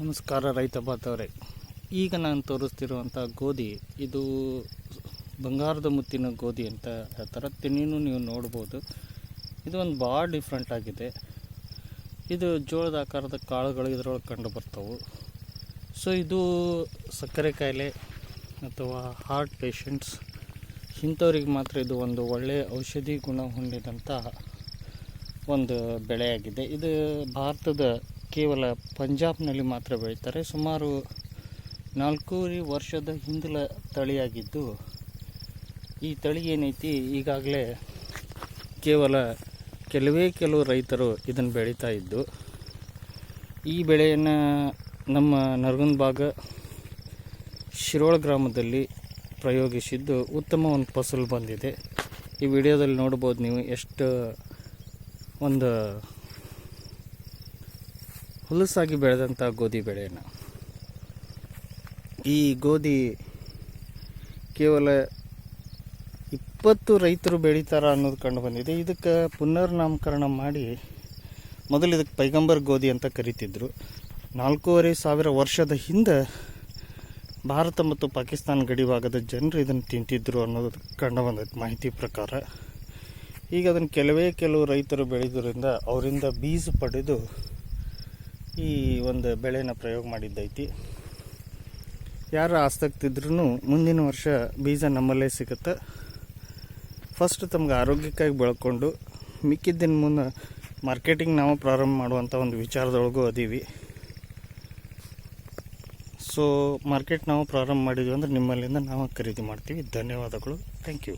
ನಮಸ್ಕಾರ ರೈತ ಬಾಂಧವರೇ. ಈಗ ನಾನು ತೋರಿಸ್ತಿರುವಂಥ ಗೋಧಿ ಇದು ಬಂಗಾರದ ಮುತ್ತಿನ ಗೋಧಿ ಅಂತ ಹೇಳ್ತಾರೆ. ತೆನೆನೂ ನೀವು ನೋಡ್ಬೋದು. ಇದು ಒಂದು ಭಾಳ ಡಿಫ್ರೆಂಟ್ ಆಗಿದೆ. ಇದು ಜೋಳದ ಆಕಾರದ ಕಾಳುಗಳು ಇದರೊಳಗೆ ಕಂಡು ಬರ್ತವೆ. ಸೊ ಇದು ಸಕ್ಕರೆ ಕಾಯಿಲೆ ಅಥವಾ ಹಾರ್ಟ್ ಪೇಷಂಟ್ಸ್ ಇಂಥವ್ರಿಗೆ ಮಾತ್ರ ಇದು ಒಂದು ಒಳ್ಳೆಯ ಔಷಧಿ ಗುಣ ಹೊಂದಿದಂಥ ಒಂದು ಬೆಳೆಯಾಗಿದೆ. ಇದು ಭಾರತದ ಕೇವಲ ಪಂಜಾಬ್ನಲ್ಲಿ ಮಾತ್ರ ಬೆಳೀತಾರೆ. ಸುಮಾರು 4 ವರ್ಷದ ಹಿಂದಿನ ತಳಿಯಾಗಿದ್ದು, ಈ ತಳಿ ಏನೈತಿ ಈಗಾಗಲೇ ಕೇವಲ ಕೆಲವು ರೈತರು ಇದನ್ನು ಬೆಳೀತಾ ಇದ್ದು, ಈ ಬೆಳೆಯನ್ನು ನಮ್ಮ ನರಗುಂದ ಭಾಗ ಶಿರೋಳ ಗ್ರಾಮದಲ್ಲಿ ಪ್ರಯೋಗಿಸಿದ್ದು ಉತ್ತಮ ಒಂದು ಫಸಲು ಬಂದಿದೆ. ಈ ವಿಡಿಯೋದಲ್ಲಿ ನೋಡ್ಬೋದು ನೀವು ಎಷ್ಟು ಒಂದು ಹುಲಸಾಗಿ ಬೆಳೆದಂಥ ಗೋಧಿ ಬೆಳೆಯನ್ನು. ಈ ಗೋಧಿ ಕೇವಲ 20 ರೈತರು ಬೆಳೀತಾರ ಅನ್ನೋದು ಕಂಡು ಬಂದಿದೆ. ಇದಕ್ಕೆ ಪುನರ್ನಾಮಕರಣ ಮಾಡಿ ಮೊದಲು ಇದಕ್ಕೆ ಪೈಗಂಬರ್ ಗೋಧಿ ಅಂತ ಕರಿತಿದ್ರು. 4,500 ವರ್ಷದ ಹಿಂದೆ ಭಾರತ ಮತ್ತು ಪಾಕಿಸ್ತಾನ ಗಡಿ ಭಾಗದ ಜನರು ಇದನ್ನು ತಿಂತಿದ್ರು ಅನ್ನೋದು ಕಂಡು ಬಂದೈತೆ ಮಾಹಿತಿ ಪ್ರಕಾರ. ಈಗ ಅದನ್ನು ಕೆಲವು ರೈತರು ಬೆಳೆಯೋದ್ರಿಂದ ಅವರಿಂದ ಬೀಜ ಪಡೆದು ಈ ಒಂದು ಬೆಳೆನ ಪ್ರಯೋಗ ಮಾಡಿದ್ದೈತಿ. ಯಾರು ಆಸಕ್ತಿ ಇದ್ರೂ ಮುಂದಿನ ವರ್ಷ ಬೀಜ ನಮ್ಮಲ್ಲೇ ಸಿಗುತ್ತೆ. ಫಸ್ಟ್ ತಮ್ಗೆ ಆರೋಗ್ಯಕ್ಕಾಗಿ ಬೆಳ್ಕೊಂಡು ಮಿಕ್ಕಿದ್ದಿನ ಮುಂದೆ ಮಾರ್ಕೆಟಿಂಗ್ ನಾವು ಪ್ರಾರಂಭ ಮಾಡುವಂಥ ಒಂದು ವಿಚಾರದೊಳಗೂ ಅದೀವಿ. ಸೊ ಮಾರ್ಕೆಟ್ ನಾವು ಪ್ರಾರಂಭ ಮಾಡಿದ್ವಿ ಅಂದರೆ ನಿಮ್ಮಲ್ಲಿಂದ ನಾವು ಖರೀದಿ ಮಾಡ್ತೀವಿ. ಧನ್ಯವಾದಗಳು. Thank you.